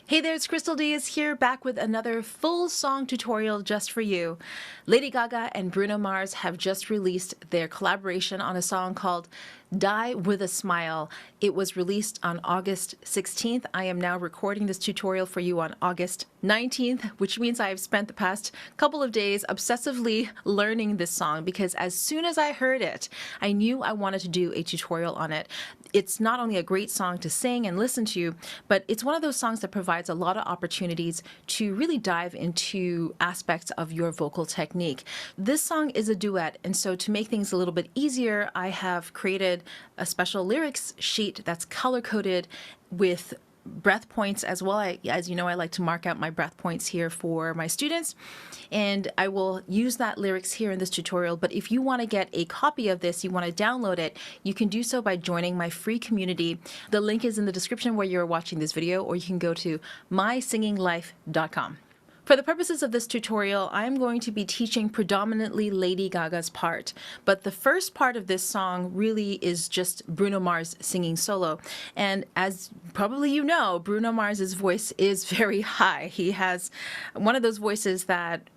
Hey there, it's Crystal Diaz here, back with another full song tutorial just for you. Lady Gaga and Bruno Mars have just released their collaboration on a song called Die With a Smile. It was released on August 16th. I am now recording this tutorial for you on August 19th, which means I have spent the past couple of days obsessively learning this song because as soon as I heard it, I knew I wanted to do a tutorial on it. It's not only a great song to sing and listen to, but it's one of those songs that provides a lot of opportunities to really dive into aspects of your vocal technique. This song is a duet, and so to make things a little bit easier, I have created a special lyrics sheet that's color-coded with breath points as well. As you know, I like to mark out my breath points here for my students, and I will use that lyrics here in this tutorial. But if you want to get a copy of this, you want to download it, you can do so by joining my free community. The link is in the description where you're watching this video, or you can go to mysinginglife.com. For the purposes of this tutorial, I'm going to be teaching predominantly Lady Gaga's part, but the first part of this song really is just Bruno Mars singing solo. And as probably you know, Bruno Mars's voice is very high. He has one of those voices that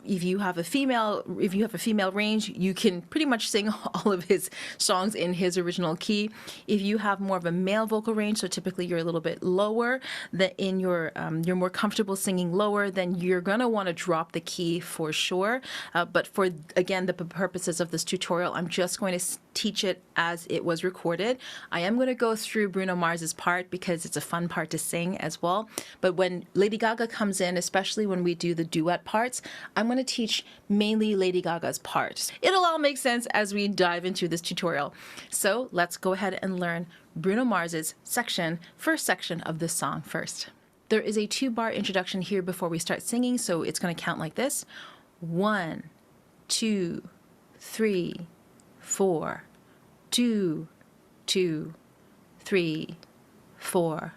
if you have a female range, you can pretty much sing all of his songs in his original key. If you have more of a male vocal range, so typically you're a little bit lower, that in you're more comfortable singing lower, then you're gonna want to drop the key for sure. But for again the purposes of this tutorial, I'm just going to teach it as it was recorded. I am going to go through Bruno Mars's part because it's a fun part to sing as well. But when Lady Gaga comes in, especially when we do the duet parts, I'm going to teach mainly Lady Gaga's part. It'll all make sense as we dive into this tutorial. So let's go ahead and learn Bruno Mars's first section of this song first. There is a 2-bar introduction here before we start singing, so it's going to count like this. 1, 2, 3, 4. 2, 2, 3, 4.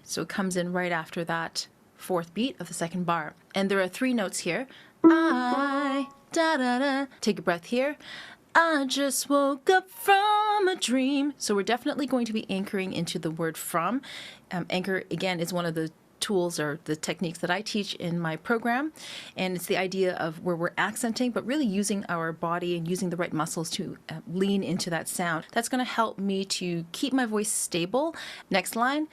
So it comes in right after that fourth beat of the second bar. And there are 3 notes here. Da da da. Take a breath here. I just woke up from a dream. So we're definitely going to be anchoring into the word from. Anchor, again, is one of the tools or the techniques that I teach in my program, and it's the idea of where we're accenting but really using our body and using the right muscles to lean into that sound. That's going to help me to keep my voice stable. Next line,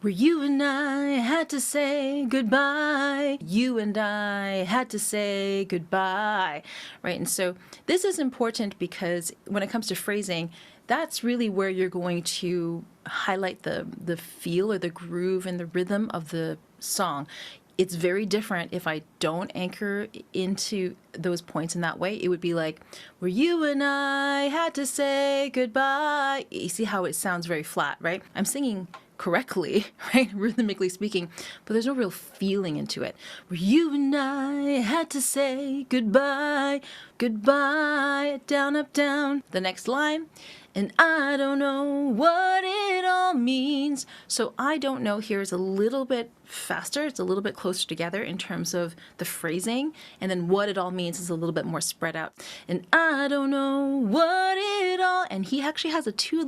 where you and I had to say goodbye. You and I had to say goodbye, right? And so this is important because when it comes to phrasing, that's really where you're going to highlight the feel or the groove and the rhythm of the song. It's very different if I don't anchor into those points in that way. It would be like, where you and I had to say goodbye. You see how it sounds very flat, right? I'm singing correctly, right, rhythmically speaking, but there's no real feeling into it. Where you and I had to say goodbye, goodbye, down, up, down. The next line, and I don't know what it all means. So I don't know here is a little bit faster. It's a little bit closer together in terms of the phrasing. And then what it all means is a little bit more spread out. And I don't know what it all, and he actually has two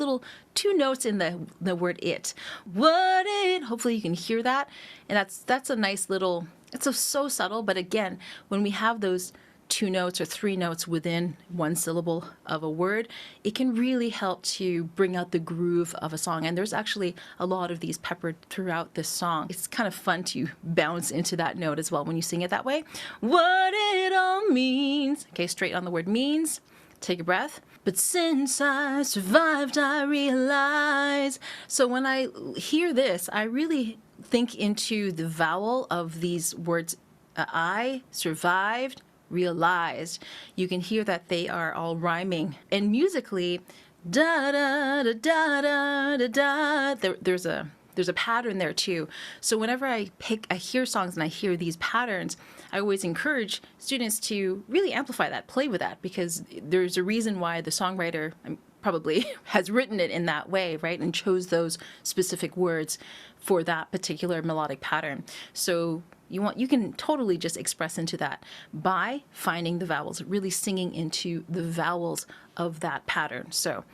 notes in the word it. What it, hopefully you can hear that. And that's a nice little, it's so subtle, but again, when we have those 2 notes or 3 notes within one syllable of a word, it can really help to bring out the groove of a song. And there's actually a lot of these peppered throughout this song. It's kind of fun to bounce into that note as well when you sing it that way. What it all means. Okay, straight on the word means. Take a breath. But since I survived, I realize. So when I hear this, I really think into the vowel of these words. I survived, realized. You can hear that they are all rhyming, and musically, da da da da da da da. There's a pattern there too. So whenever I hear songs and I hear these patterns, I always encourage students to really amplify that, play with that, because there's a reason why the songwriter probably has written it in that way, right, and chose those specific words for that particular melodic pattern. So you can totally just express into that by finding the vowels, really singing into the vowels of that pattern. So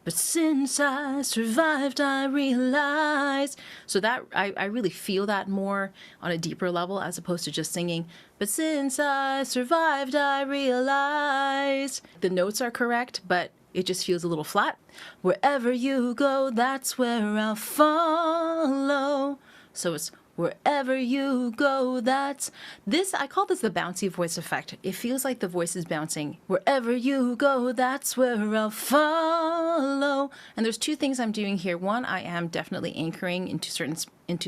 But since I survived, I realized. So that I really feel that more on a deeper level as opposed to just singing. But since I survived, I realized. The notes are correct, but it just feels a little flat. Wherever you go, that's where I'll follow. So it's wherever you go, that's this. I call this the bouncy voice effect. It feels like the voice is bouncing. Wherever you go, that's where I'll follow. And there's two things I'm doing here. One, I am definitely anchoring into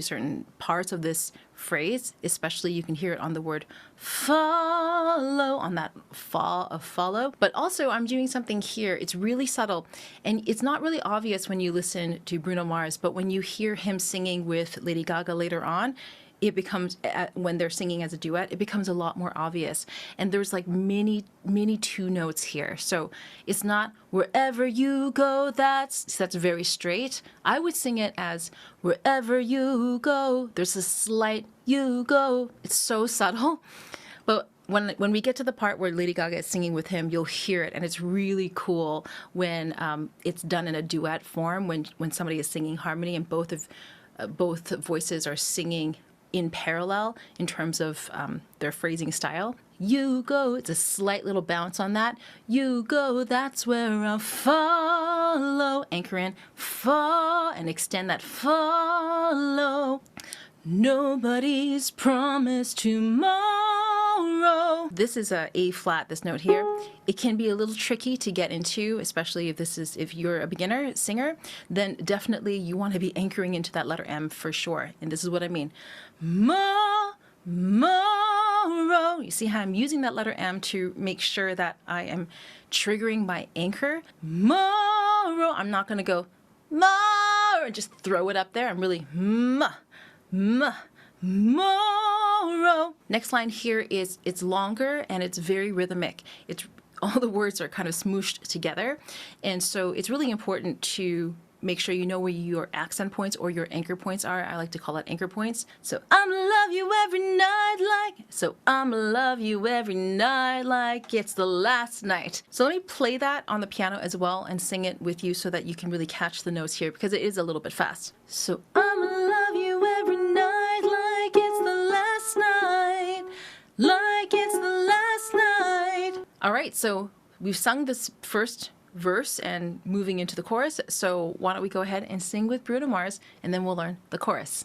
certain parts of this phrase, especially you can hear it on the word follow, on that fall of follow. But also I'm doing something here. It's really subtle and it's not really obvious when you listen to Bruno Mars, but when you hear him singing with Lady Gaga later on, it becomes, when they're singing as a duet, it becomes a lot more obvious. And there's like many two notes here. So it's not wherever you go, that's very straight. I would sing it as wherever you go. There's a slight you go. It's so subtle. But when we get to the part where Lady Gaga is singing with him, you'll hear it. And it's really cool when it's done in a duet form, when somebody is singing harmony and both voices are singing in parallel in terms of their phrasing style. You go, it's a slight little bounce on that. You go, that's where I'll follow. Anchor in, fall, and extend that follow. Nobody's promised tomorrow. This is a A flat, this note here. It can be a little tricky to get into, especially if you're a beginner singer, then definitely you want to be anchoring into that letter M for sure. And this is what I mean. Tomorrow. You see how I'm using that letter M to make sure that I am triggering my anchor. Tomorrow. I'm not going to go tomorrow and just throw it up there. I'm really tomorrow. Next line here is, it's longer and it's very rhythmic. It's all the words are kind of smooshed together. And so it's really important to make sure you know where your accent points or your anchor points are. I like to call it anchor points. So I'ma love you every night like it's the last night. So let me play that on the piano as well and sing it with you so that you can really catch the notes here because it is a little bit fast. So I'ma love you every night like it's the last night, like it's the last night. All right, so we've sung this first verse and moving into the chorus. So why don't we go ahead and sing with Bruno Mars and then we'll learn the chorus.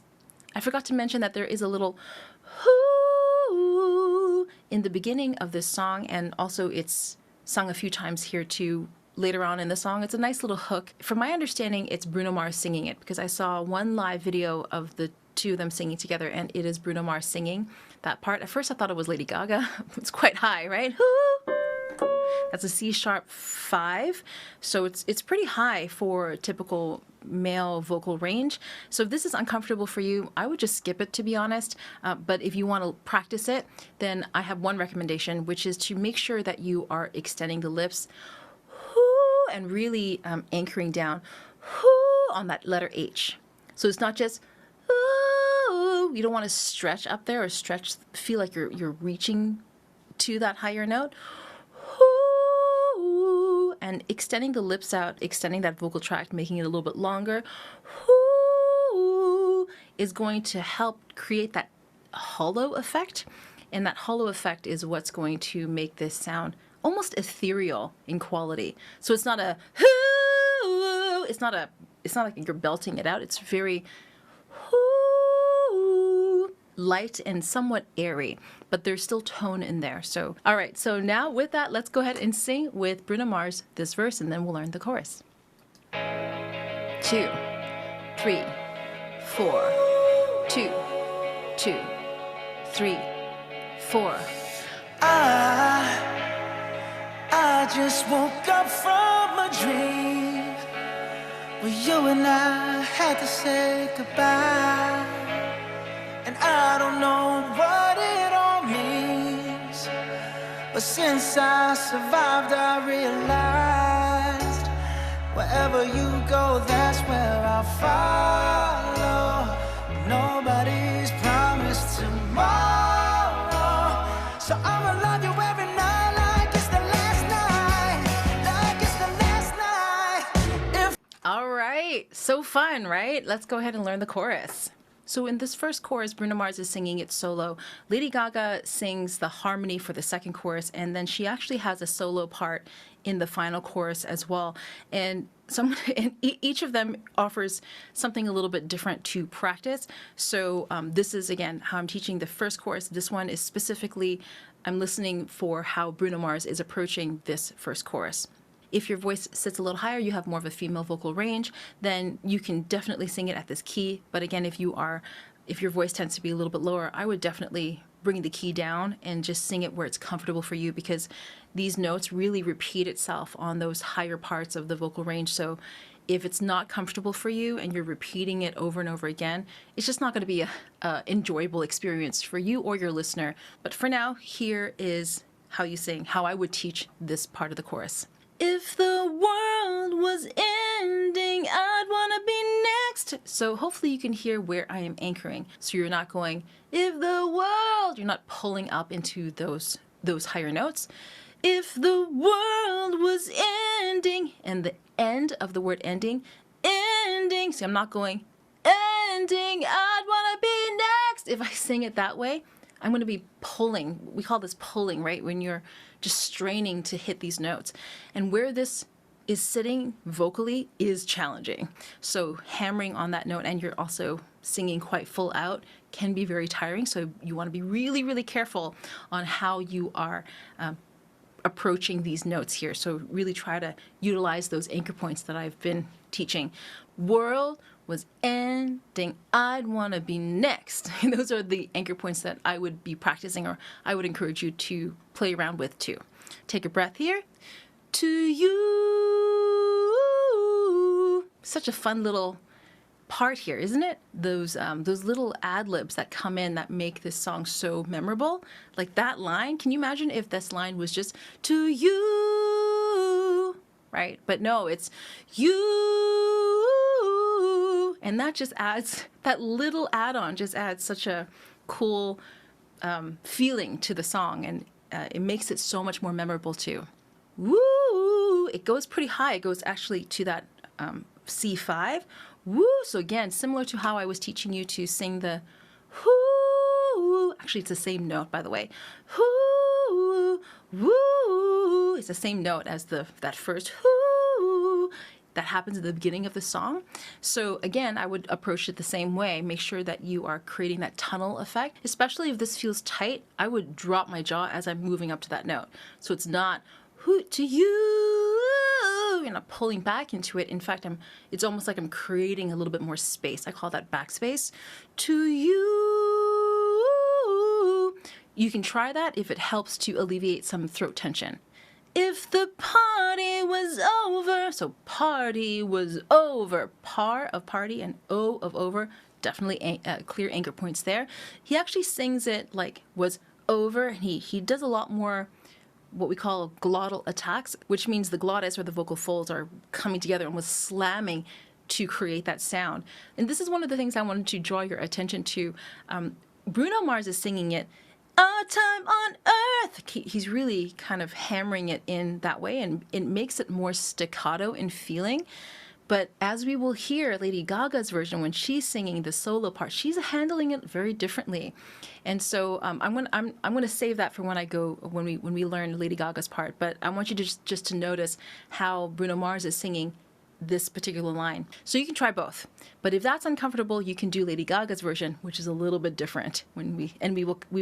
I forgot to mention that there is a little hoo in the beginning of this song, and also it's sung a few times here too later on in the song. It's a nice little hook. From my understanding, it's Bruno Mars singing it because I saw one live video of the two of them singing together and it is Bruno Mars singing that part. At first I thought it was Lady Gaga. It's quite high, right? That's a C sharp 5, so it's pretty high for typical male vocal range. So if this is uncomfortable for you, I would just skip it, to be honest. But if you want to practice it, then I have one recommendation, which is to make sure that you are extending the lips and really anchoring down on that letter H. So it's not just you don't want to stretch up there or feel like you're reaching to that higher note. And extending the lips out, extending that vocal tract, making it a little bit longer, is going to help create that hollow effect. And that hollow effect is what's going to make this sound almost ethereal in quality. So it's not a it's not like you're belting it out. It's very light and somewhat airy, but there's still tone in there. So, all right. So now with that, let's go ahead and sing with Bruno Mars this verse, and then we'll learn the chorus. 2, 3, 4. 2, 2, 3, 4. I just woke up from a dream where you and I had to say goodbye. And I don't know what it all means, but since I survived, I realized wherever you go, that's where I'll follow. Nobody's promised tomorrow, so I'ma love you every night like it's the last night, like it's the last night. If So fun, right? Let's go ahead and learn the chorus. So in this first chorus, Bruno Mars is singing it solo. Lady Gaga sings the harmony for the second chorus, and then she actually has a solo part in the final chorus as well. And each of them offers something a little bit different to practice. So this is, again, how I'm teaching the first chorus. This one is specifically, I'm listening for how Bruno Mars is approaching this first chorus. If your voice sits a little higher, you have more of a female vocal range, then you can definitely sing it at this key. But again, if your voice tends to be a little bit lower, I would definitely bring the key down and just sing it where it's comfortable for you, because these notes really repeat itself on those higher parts of the vocal range. So if it's not comfortable for you and you're repeating it over and over again, it's just not going to be a enjoyable experience for you or your listener. But for now, here is how you sing, how I would teach this part of the chorus. If the world was ending, I'd want to be next. So hopefully you can hear where I am anchoring. So you're not going, if the world, you're not pulling up into those higher notes. If the world was ending, and the end of the word ending, ending. See, I'm not going, ending, I'd want to be next. If I sing it that way, I'm going to be pulling. We call this pulling, right? When you're just straining to hit these notes. And where this is sitting vocally is challenging. So hammering on that note, and you're also singing quite full out, can be very tiring. So you want to be really, really careful on how you are approaching these notes here. So really try to utilize those anchor points that I've been teaching. World was ending, I'd want to be next. And those are the anchor points that I would be practicing, or I would encourage you to play around with too. Take a breath here. To you. Such a fun little part here, isn't it? Those little ad-libs that come in that make this song so memorable. Like that line, can you imagine if this line was just to you, right? But no, it's you. And that just adds, that little add-on just adds such a cool feeling to the song, and it makes it so much more memorable too. Woo! It goes pretty high. It goes actually to that C5. Woo! So again, similar to how I was teaching you to sing the whoo. Actually, it's the same note, by the way. Whoo! Woo! It's the same note as that first whoo. That happens at the beginning of the song. So again, I would approach it the same way. Make sure that you are creating that tunnel effect. Especially if this feels tight, I would drop my jaw as I'm moving up to that note. So it's not who to you. You're not pulling back into it. In fact, it's almost like I'm creating a little bit more space. I call that backspace. To you. You can try that if it helps to alleviate some throat tension. If the party was over, so party was over, par of party and O of over, definitely clear anchor points there. He actually sings it like was over, and he does a lot more what we call glottal attacks, which means the glottis or the vocal folds are coming together and was slamming to create that sound. And this is one of the things I wanted to draw your attention to. Bruno Mars is singing it, "Our time on earth." He's really kind of hammering it in that way, and it makes it more staccato in feeling. But as we will hear Lady Gaga's version, when she's singing the solo part, she's handling it very differently. And so I'm going to save that for when we learn Lady Gaga's part. But I want you to just to notice how Bruno Mars is singing this particular line. So you can try both. But if that's uncomfortable, you can do Lady Gaga's version, which is a little bit different. We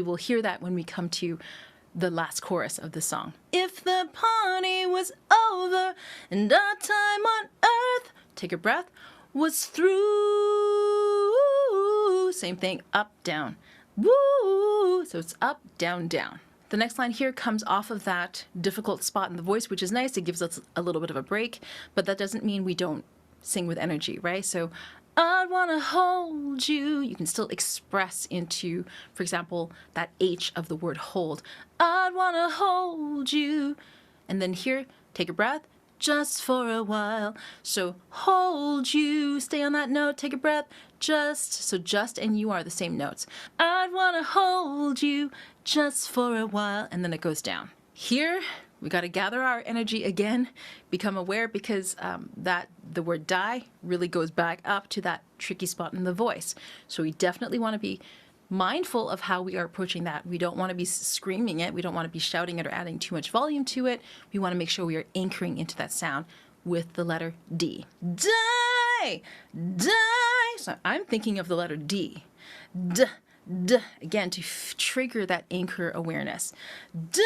will hear that when we come to the last chorus of the song. If the party was over and our time on earth, take a breath, was through. Same thing, up, down. Woo! So it's up, down, down. The next line here comes off of that difficult spot in the voice, which is nice. It gives us a little bit of a break, but that doesn't mean we don't sing with energy, right? So I'd want to hold you. You can still express into, for example, that H of the word hold. I'd want to hold you. And then here, take a breath, just for a while. So hold you, stay on that note, take a breath, just. So just and you are the same notes. I'd want to hold you just for a while. And then it goes down. Here, We got to gather our energy again, become aware, because that the word die really goes back up to that tricky spot in the voice. So we definitely want to be mindful of how we are approaching that. We don't want to be screaming it. We don't want to be shouting it or adding too much volume to it. We want to make sure we are anchoring into that sound with the letter D. Die! Die! So I'm thinking of the letter D. D. D. Again, to trigger that anchor awareness. Die!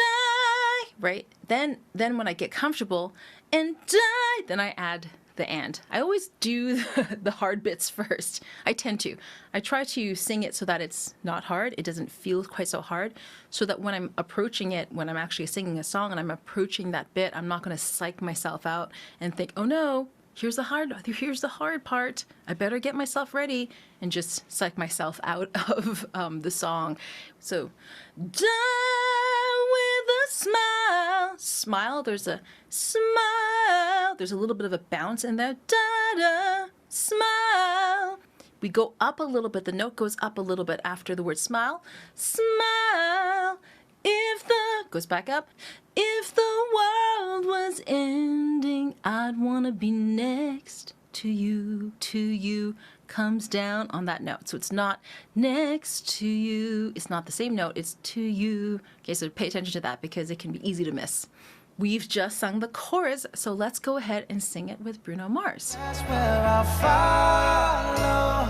Right? Then when I get comfortable and die, then I add the and. I always do the hard bits first. I tend to. I try to sing it so that it's not hard. It doesn't feel quite so hard. So that when I'm approaching it, when I'm actually singing a song and I'm approaching that bit, I'm not going to psych myself out and think, oh no, here's the hard part. I better get myself ready and just psych myself out of the song. So, die with a smile. Smile, there's a smile. There's a little bit of a bounce in there. Da-da, smile. We go up a little bit. The note goes up a little bit after the word smile. Smile. If the, goes back up. If the world was ending, I'd want to be next to you. To you comes down on that note. So it's not next to you. It's not the same note. It's to you. Okay, so pay attention to that because it can be easy to miss. We've just sung the chorus, so let's go ahead and sing it with Bruno Mars. That's where I follow.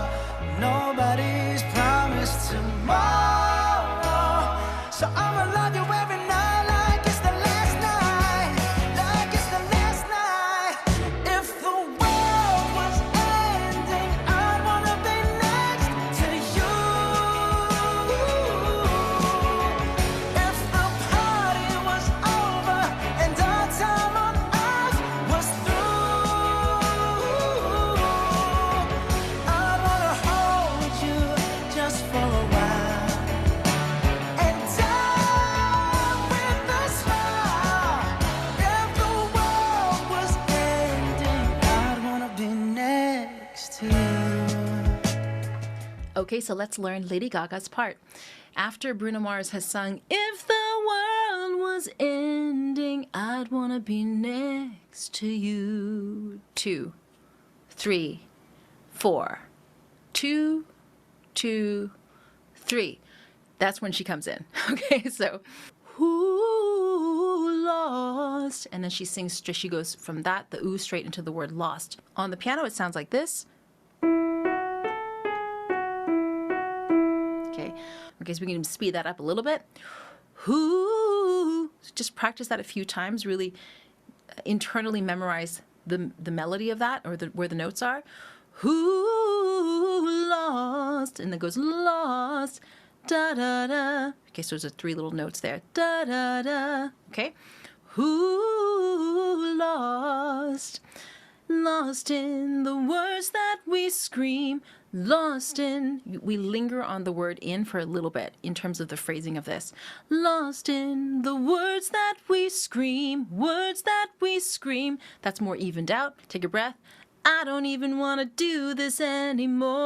Nobody's promised tomorrow. So I'ma love you every night like it's the last night. Like it's the last night. If the world was ending, I'd wanna be next to you. If the party was over and our time on earth was through, I'd wanna hold you just for a while and die with a smile. If the world was ending, I'd wanna be next to you. Okay, so let's learn Lady Gaga's part. After Bruno Mars has sung, if the world was ending, I'd want to be next to you. 2, 3, 4. 2, 2, 3. That's when she comes in. Okay, so who lost? And then she sings, she goes from that, the ooh, straight into the word lost. On the piano, it sounds like this. Okay, so we can speed that up a little bit. Who, just practice that a few times, really internally memorize the melody of that, or where the notes are. Who lost, and then goes lost, da da da. Okay, so there's 3 little notes there, da da da. Okay, who lost? Lost in the words that we scream. Lost in, we linger on the word in for a little bit in terms of the phrasing of this. Lost in the words that we scream, words that we scream. That's more evened out. Take a breath. I don't even want to do this anymore.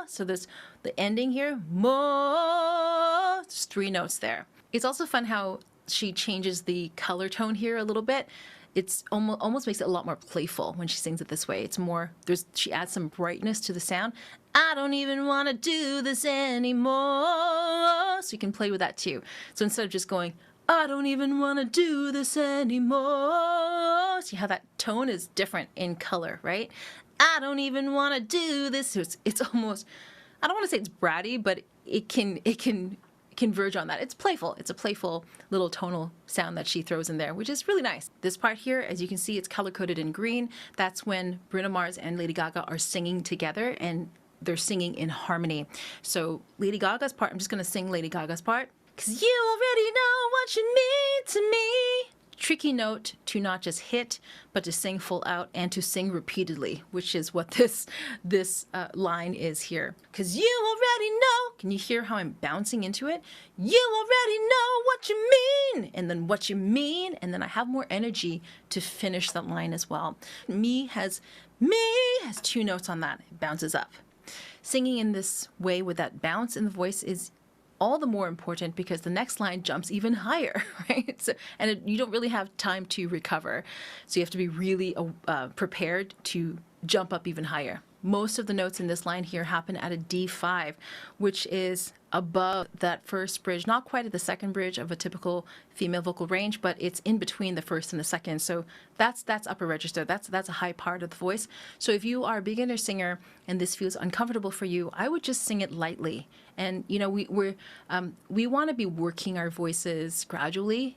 So there's the ending here, more. There's 3 notes there. It's also fun how she changes the color tone here a little bit. It's almost makes it a lot more playful when she sings it this way. It's more, she adds some brightness to the sound. I don't even want to do this anymore. So you can play with that too. So instead of just going, I don't even want to do this anymore. See how that tone is different in color, right? I don't even want to do this. So it's almost, I don't want to say it's bratty, but it can converge on that. It's playful. It's a playful little tonal sound that she throws in there, which is really nice. This part here, as you can see, it's color-coded in green. That's when Bruno Mars and Lady Gaga are singing together, and they're singing in harmony. So Lady Gaga's part, I'm just going to sing Lady Gaga's part. 'Cause you already know what you mean to me. Tricky note to not just hit, but to sing full out and to sing repeatedly, which is what this line is here. 'Cause you already know. Can you hear how I'm bouncing into it? You already know what you mean, and then what you mean, and then I have more energy to finish that line as well. Me has 2 notes on that. It bounces up. Singing in this way with that bounce in the voice is all the more important because the next line jumps even higher, right? So, you don't really have time to recover. So you have to be really prepared to jump up even higher. Most of the notes in this line here happen at a D5, which is above that first bridge, not quite at the second bridge of a typical female vocal range, but it's in between the first and the second. So that's upper register. That's a high part of the voice. So if you are a beginner singer and this feels uncomfortable for you, I would just sing it lightly. And you know, we want to be working our voices gradually,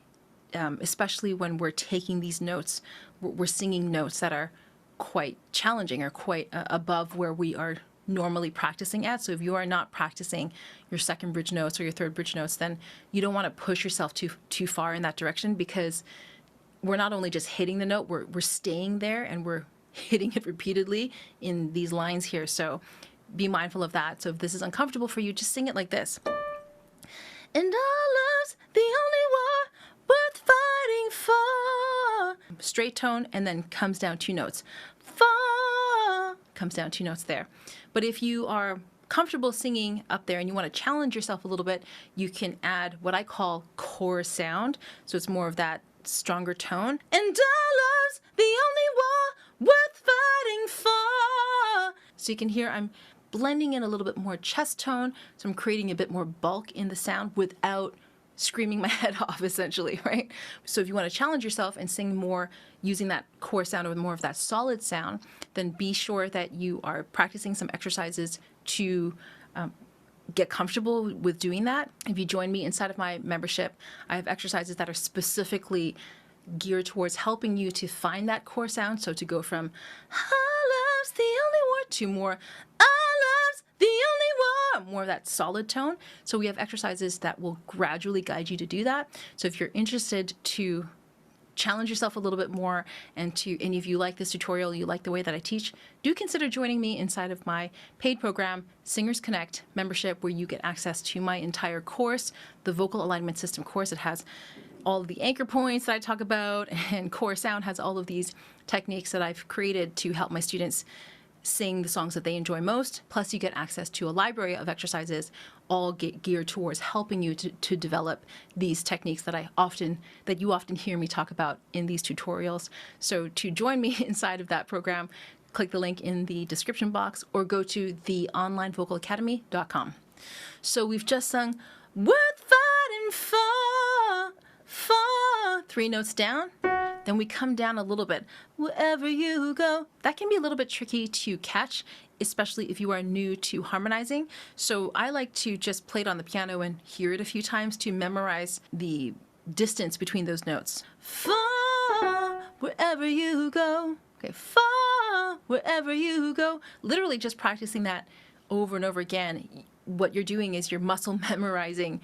especially when we're taking these notes. We're singing notes that are quite challenging or quite above where we are normally practicing at. So if you are not practicing your second bridge notes or your third bridge notes, then you don't want to push yourself too far in that direction, because we're not only just hitting the note, we're staying there and we're hitting it repeatedly in these lines here. So be mindful of that. So if this is uncomfortable for you, just sing it like this. And our love's the only war worth fighting for. Straight tone, and then comes down 2 notes. For comes down 2 notes there. But if you are comfortable singing up there and you want to challenge yourself a little bit, you can add what I call core sound. So it's more of that stronger tone. And our love's the only war worth fighting for. So you can hear I'm blending in a little bit more chest tone. So I'm creating a bit more bulk in the sound without screaming my head off, essentially, right? So if you want to challenge yourself and sing more using that core sound or more of that solid sound, then be sure that you are practicing some exercises to get comfortable with doing that. If you join me inside of my membership, I have exercises that are specifically geared towards helping you to find that core sound. So to go from "Our love's the only war" to more "Our love's the only war," more of that solid tone. So we have exercises that will gradually guide you to do that. So if you're interested to challenge yourself a little bit more, and if you like this tutorial, you like the way that I teach, do consider joining me inside of my paid program, Singers Connect membership, where you get access to my entire course, the Vocal Alignment System course. It has all of the anchor points that I talk about, and Core Sound has all of these techniques that I've created to help my students sing the songs that they enjoy most. Plus you get access to a library of exercises all geared towards helping you to develop these techniques that you often hear me talk about in these tutorials. So to join me inside of that program, click the link in the description box or go to theonlinevocalacademy.com. So we've just sung "Worth Fighting for," 3 notes down. Then we come down a little bit. "Wherever you go." That can be a little bit tricky to catch, especially if you are new to harmonizing. So I like to just play it on the piano and hear it a few times to memorize the distance between those notes. "Far, wherever you go." Okay, "far, wherever you go." Literally just practicing that over and over again. What you're doing is you're muscle memorizing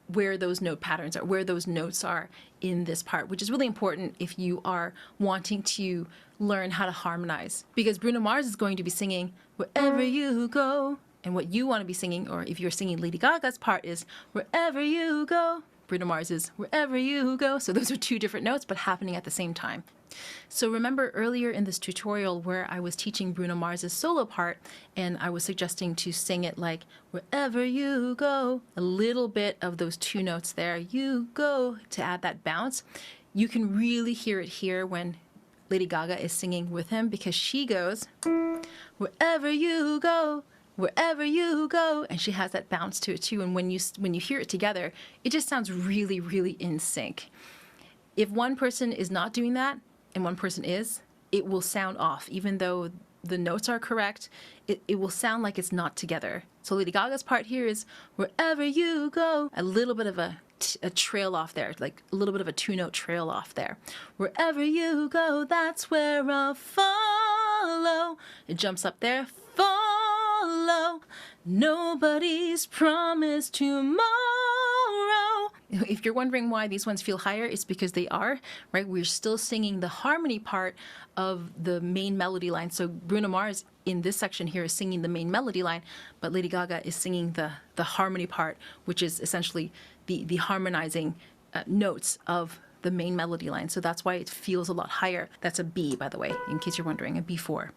where those note patterns are, where those notes are in this part, which is really important if you are wanting to learn how to harmonize. Because Bruno Mars is going to be singing "Wherever you go," and what you want to be singing, or if you're singing Lady Gaga's part, is "Wherever you go." Bruno Mars is "Wherever you go." So those are 2 different notes, but happening at the same time. So remember earlier in this tutorial where I was teaching Bruno Mars's solo part, and I was suggesting to sing it like "Wherever you go," a little bit of those 2 notes there, "you go," to add that bounce. You can really hear it here when Lady Gaga is singing with him, because she goes "Wherever you go, wherever you go," and she has that bounce to it too. And when you hear it together, it just sounds really, really in sync. If one person is not doing that and one person is, it will sound off. Even though the notes are correct, it will sound like it's not together. So Lady Gaga's part here is "Wherever you go," a little bit of a trail off there, like a little bit of a 2-note trail off there. "Wherever you go, that's where I'll follow." It jumps up there. "Follow. Nobody's promised tomorrow." If you're wondering why these ones feel higher, it's because they are, right? We're still singing the harmony part of the main melody line. So Bruno Mars in this section here is singing the main melody line, but Lady Gaga is singing the harmony part, which is essentially the harmonizing notes of the main melody line. So that's why it feels a lot higher. That's a B, by the way, in case you're wondering, a B4.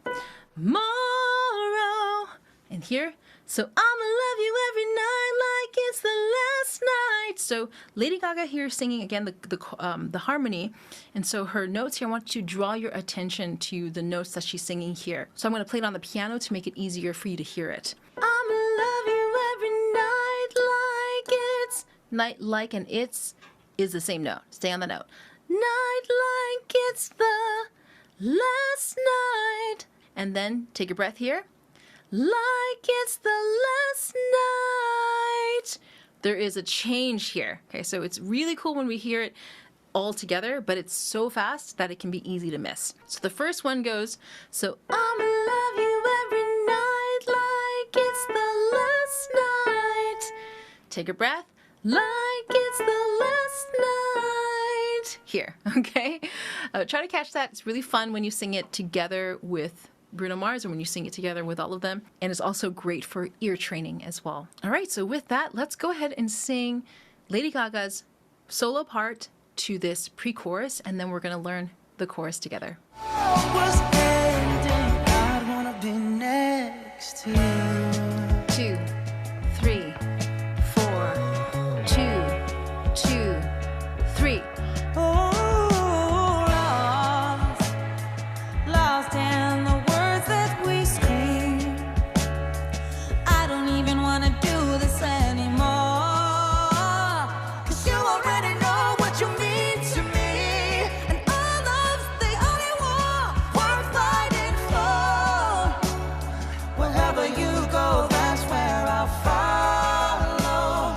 "Tomorrow." And here, "So I'ma love you every night like it's the last night. So Lady Gaga here singing again the harmony, and so her notes here, I want you to draw your attention to the notes that she's singing here. So I'm going to play it on the piano to make it easier for you to hear it. I'ma love you every night like it's night like, and it's is the same note. Stay on the note. Night like it's the last night, and then take a breath here. Like it's the last night. There is a change here. Okay, so it's really cool when we hear it all together, but it's so fast that it can be easy to miss. So the first one goes, so I'ma love you every night like it's the last night. Take a breath. Like it's the last night. Here, okay? Try to catch that. It's really fun when you sing it together with Bruno Mars, or when you sing it together with all of them. And it's also great for ear training as well. All right, so with that, let's go ahead and sing Lady Gaga's solo part to this pre-chorus, and then we're going to learn the chorus together. Was ending, I'd wanna be next to you. 2, 3, 4, 2, 2, 3. Oh, lost in the words that we scream. I don't even wanna do this anymore. 'Cause you already know what you mean to me. And our love's the only war worth fighting for. Wherever you go, that's where I'll follow.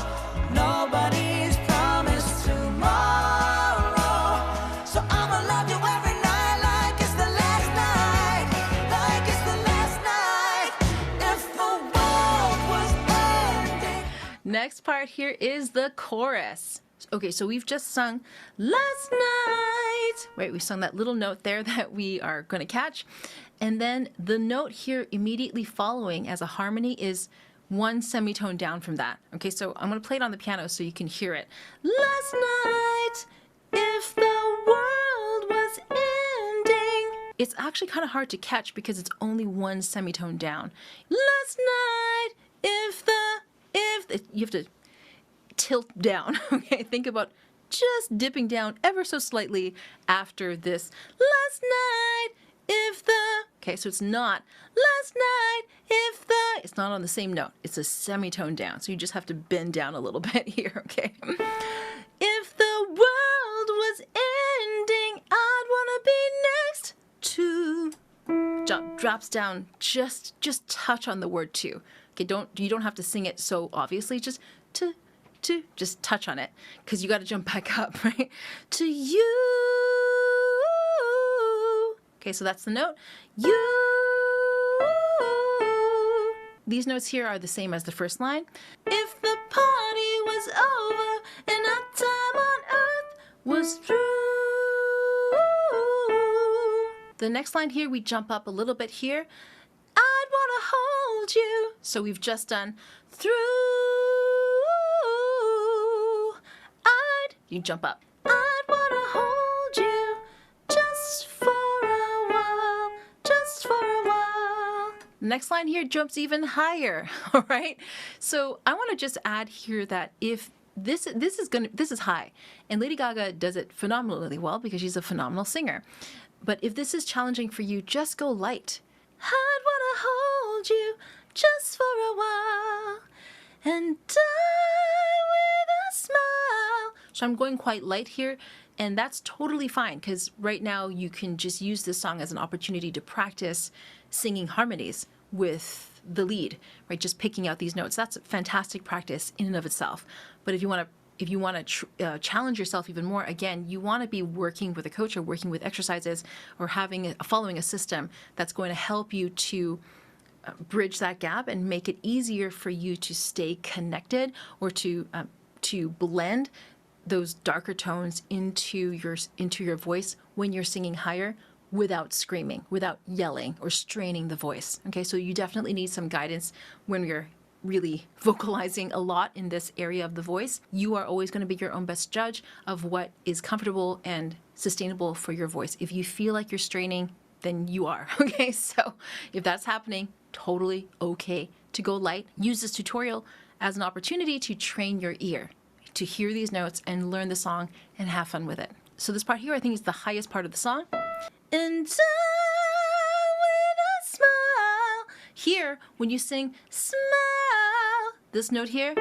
Nobody's promised tomorrow. So I'ma love you every night like it's the last night. Like it's the last night. If the world was ending. Next part here is the chorus. Okay, so we've just sung last night. Right, we sung that little note there that we are going to catch. And then the note here immediately following as a harmony is one semitone down from that. Okay, so I'm going to play it on the piano so you can hear it. Last night, if the world was ending. It's actually kind of hard to catch because it's only one semitone down. Last night, if you have to tilt down. Okay, think about just dipping down ever so slightly after this. Last night, if the. Okay, so it's not last night, if the. It's not on the same note. It's a semitone down. So you just have to bend down a little bit here, okay? If the world was ending, I'd want to be next to. Drops down just touch on the word to. Okay, you don't have to sing it so obviously, just just touch on it, because you got to jump back up, right? To you. Okay, so that's the note. You. These notes here are the same as the first line. If the party was over and our time on earth was through. The next line here, we jump up a little bit here. I'd want to hold you. So we've just done through. You jump up. I'd want to hold you just for a while, just for a while. Next line here jumps even higher, all right? So I want to just add here that if this is high, and Lady Gaga does it phenomenally well because she's a phenomenal singer. But if this is challenging for you, just go light. I'd want to hold you just for a while and die with a smile. So I'm going quite light here, and that's totally fine because right now you can just use this song as an opportunity to practice singing harmonies with the lead, right? Just picking out these notes. That's fantastic practice in and of itself. But if you want to challenge yourself even more, again, you want to be working with a coach or working with exercises or following a system that's going to help you to bridge that gap and make it easier for you to stay connected or to blend those darker tones into your voice when you're singing higher without screaming, without yelling or straining the voice. Okay, so you definitely need some guidance when you're really vocalizing a lot in this area of the voice. You are always going to be your own best judge of what is comfortable and sustainable for your voice. If you feel like you're straining, then you are. Okay, so if that's happening, totally okay to go light. Use this tutorial as an opportunity to train your ear, to hear these notes and learn the song and have fun with it. So this part here, I think, is the highest part of the song. And with a smile. Here, when you sing smile, this note here,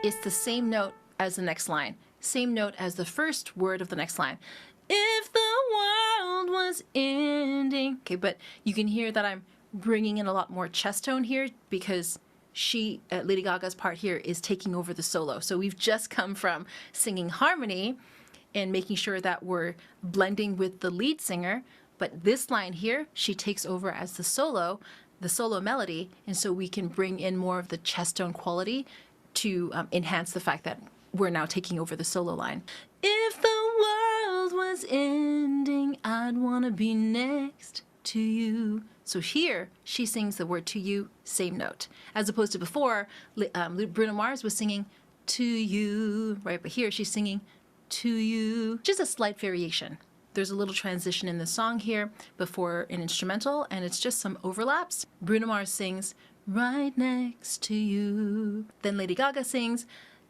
it's the same note as the next line. Same note as the first word of the next line. If the world was ending. Okay, but you can hear that I'm bringing in a lot more chest tone here because Lady Gaga's part here is taking over the solo. So we've just come from singing harmony and making sure that we're blending with the lead singer. But this line here, she takes over as the solo melody. And so we can bring in more of the chest tone quality to enhance the fact that we're now taking over the solo line. If the world was ending, I'd want to be next to you. So here, she sings the word to you, same note. As opposed to before, Bruno Mars was singing to you, right? But here, she's singing to you. Just a slight variation. There's a little transition in the song here before an instrumental, and it's just some overlaps. Bruno Mars sings, right next to you. Then Lady Gaga sings,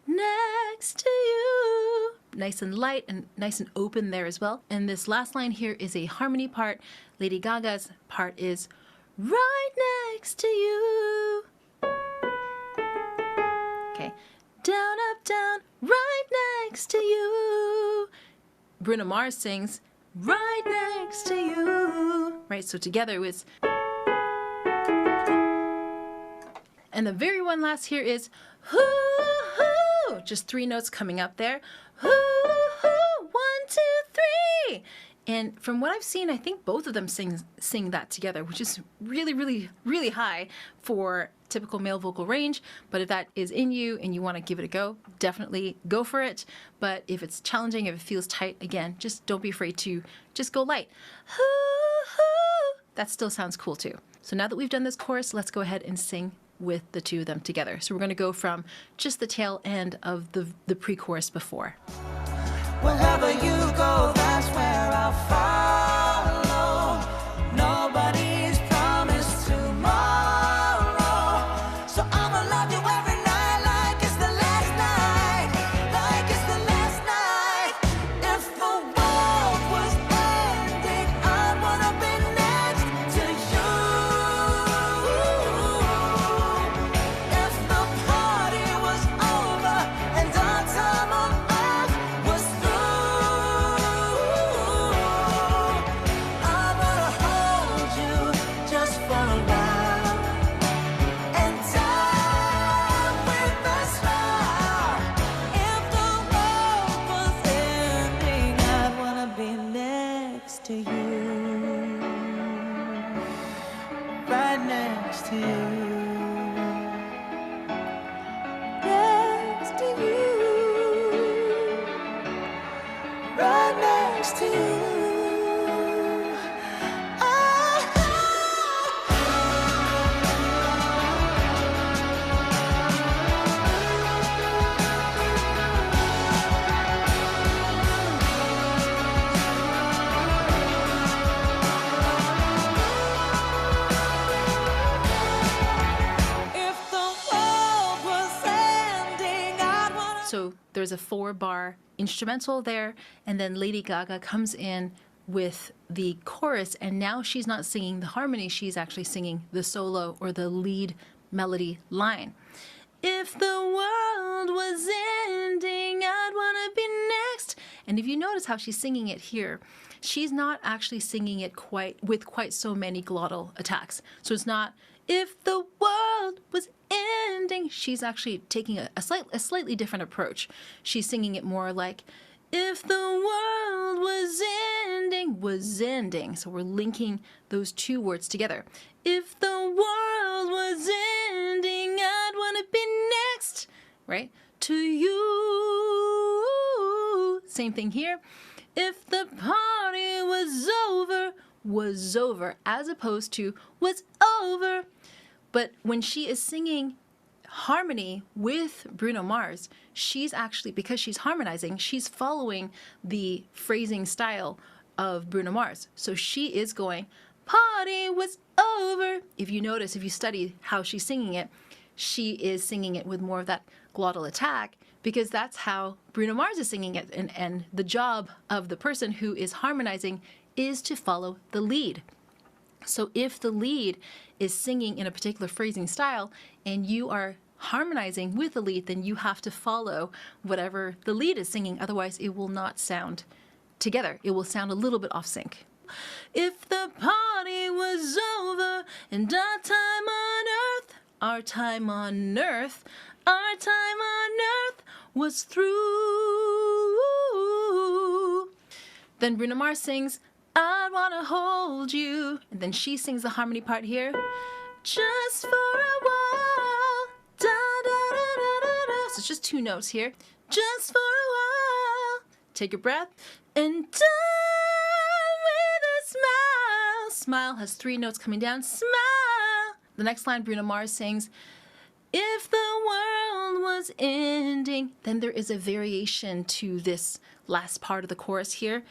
next to you. Nice and light and nice and open there as well. And this last line here is a harmony part. Lady Gaga's part is right next to you. Okay. Down, up, down, right next to you. Bruno Mars sings right next to you. Right, so together it was. And the very one last here is hoo-hoo. Just 3 notes coming up there. Hoo-hoo, 1, 2, 3. And from what I've seen, I think both of them sing that together, which is really, really, really high for typical male vocal range. But if that is in you and you want to give it a go, definitely go for it. But if it's challenging, if it feels tight, again, just don't be afraid to just go light. Hoo-hoo. That still sounds cool too. So now that we've done this chorus, let's go ahead and sing with the two of them together. So we're going to go from just the tail end of the pre-chorus before. Wherever you go, that's where I'll follow. Nobody's promised tomorrow, so I'ma love you every night like it's the last night, like it's the last night. If the world was ending, I'd wanna be next to you. If the party was over and our time on earth was through, I wanna hold you just for a while and die with a smile. If the world was ending, I'd wanna be next to you, right next to you, next to you, right next to you. If the world was ending, I'd wanna. So there's a 4-bar instrumental there, and then Lady Gaga comes in with the chorus, and now she's not singing the harmony, she's actually singing the solo or the lead melody line. If the world was ending, I'd wanna be next. And if you notice how she's singing it here, she's not actually singing it with quite so many glottal attacks. So it's not, if the world was ending. She's actually taking a slightly different approach. She's singing it more like, if the world was ending. So we're linking those two words together. If the world was ending, I'd want to be next, right? To you. Same thing here. If the party was over, as opposed to was over. But when she is singing harmony with Bruno Mars, she's actually, because she's harmonizing, she's following the phrasing style of Bruno Mars. So she is going, party was over. If you notice, if you study how she's singing it, she is singing it with more of that glottal attack, because that's how Bruno Mars is singing it. And the job of the person who is harmonizing is to follow the lead. So if the lead is singing in a particular phrasing style and you are harmonizing with the lead, then you have to follow whatever the lead is singing. Otherwise, it will not sound together. It will sound a little bit off sync. If the party was over and our time on earth, our time on earth, our time on earth was through, then Bruno Mars sings, I wanna hold you. And then she sings the harmony part here. Just for a while. Da, da, da, da, da, da. So it's just 2 notes here. Just for a while. Take a breath. And done with a smile. Smile has 3 notes coming down. Smile. The next line, Bruno Mars sings, if the world was ending. Then there is a variation to this last part of the chorus here.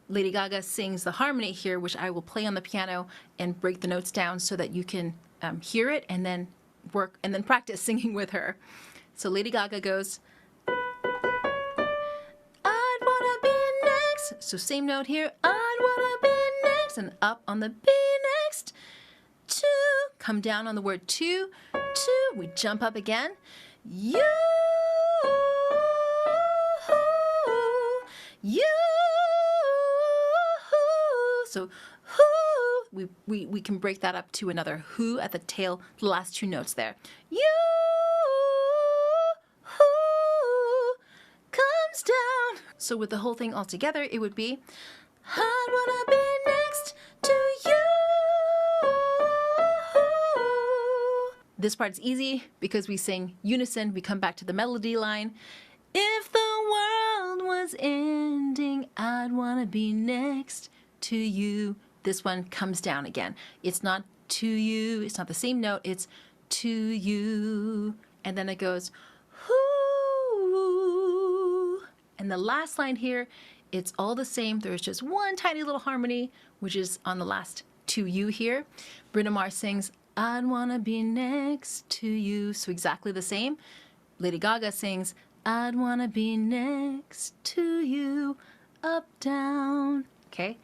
Lady Gaga sings the harmony here, which I will play on the piano and break the notes down so that you can hear it and then work and then practice singing with her. So Lady Gaga goes, I'd wanna be next. So same note here, I'd wanna be next, and up on the B next. 2, come down on the word to, we jump up again. You. So who, we can break that up to another who at the tail, the last 2 notes there. You, who comes down. So with the whole thing all together, it would be, I wanna be next to you. This part's easy because we sing unison. We come back to the melody line. If the world was ending, I'd wanna be next to you. This one comes down again. It's not to you. It's not the same note. It's to you. And then it goes, whoo. And the last line here, it's all the same. There's just one tiny little harmony, which is on the last to you here. Bruno Mars sings, I'd wanna be next to you. So exactly the same. Lady Gaga sings, I'd wanna be next to you. Up, down. Okay?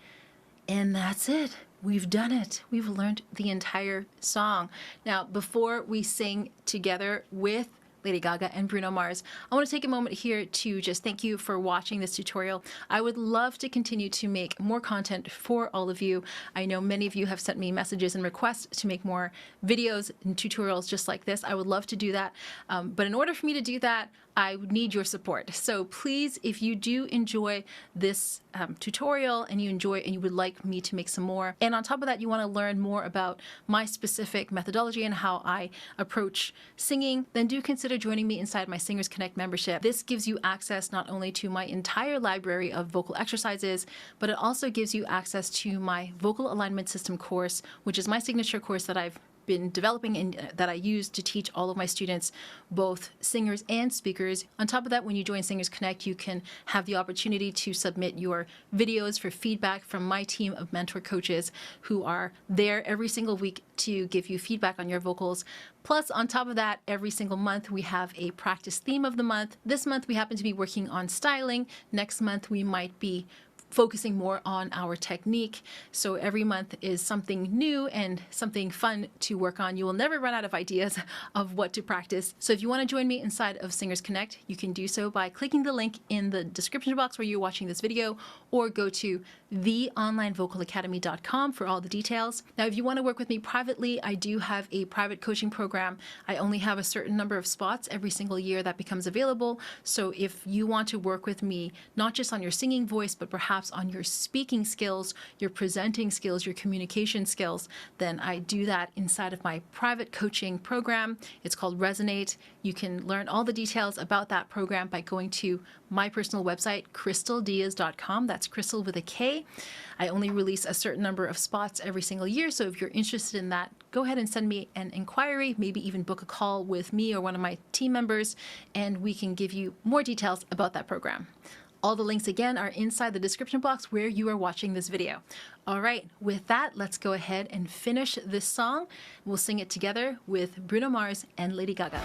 And that's it. We've done it. We've learned the entire song. Now, before we sing together with Lady Gaga and Bruno Mars, I want to take a moment here to just thank you for watching this tutorial. I would love to continue to make more content for all of you. I know many of you have sent me messages and requests to make more videos and tutorials just like this. I would love to do that. But in order for me to do that, I would need your support. So please, if you do enjoy this tutorial and you would like me to make some more, and on top of that you want to learn more about my specific methodology and how I approach singing, then do consider joining me inside my Singers Connect membership. This gives you access not only to my entire library of vocal exercises, but it also gives you access to my vocal alignment system course, which is my signature course that I've been developing and that I use to teach all of my students, both singers and speakers. On top of that, when you join Singers Connect, you can have the opportunity to submit your videos for feedback from my team of mentor coaches who are there every single week to give you feedback on your vocals. Plus, on top of that, every single month we have a practice theme of the month. This month we happen to be working on styling. Next month we might be focusing more on our technique. So every month is something new and something fun to work on. You will never run out of ideas of what to practice. So if you want to join me inside of Singers Connect, you can do so by clicking the link in the description box where you're watching this video, or go to theonlinevocalacademy.com for all the details. Now, if you want to work with me privately, I do have a private coaching program. I only have a certain number of spots every single year that becomes available. So if you want to work with me, not just on your singing voice, but perhaps on your speaking skills, your presenting skills, your communication skills, then I do that inside of my private coaching program. It's called Resonate. You can learn all the details about that program by going to my personal website, crystaldiaz.com. That's Crystal with a K. I only release a certain number of spots every single year, so if you're interested in that, go ahead and send me an inquiry, maybe even book a call with me or one of my team members, and we can give you more details about that program. All the links again are inside the description box where you are watching this video. All right, with that, let's go ahead and finish this song. We'll sing it together with Bruno Mars and Lady Gaga.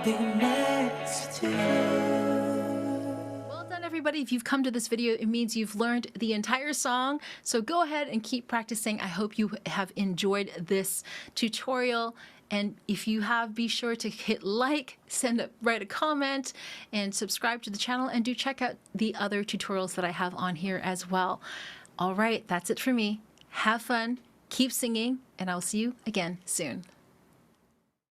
Be next to you. Well done, everybody. If you've come to this video, it means you've learned the entire song. So go ahead and keep practicing. I hope you have enjoyed this tutorial. And if you have, be sure to hit like, write a comment, and subscribe to the channel. And do check out the other tutorials that I have on here as well. All right, that's it for me. Have fun, keep singing, and I'll see you again soon.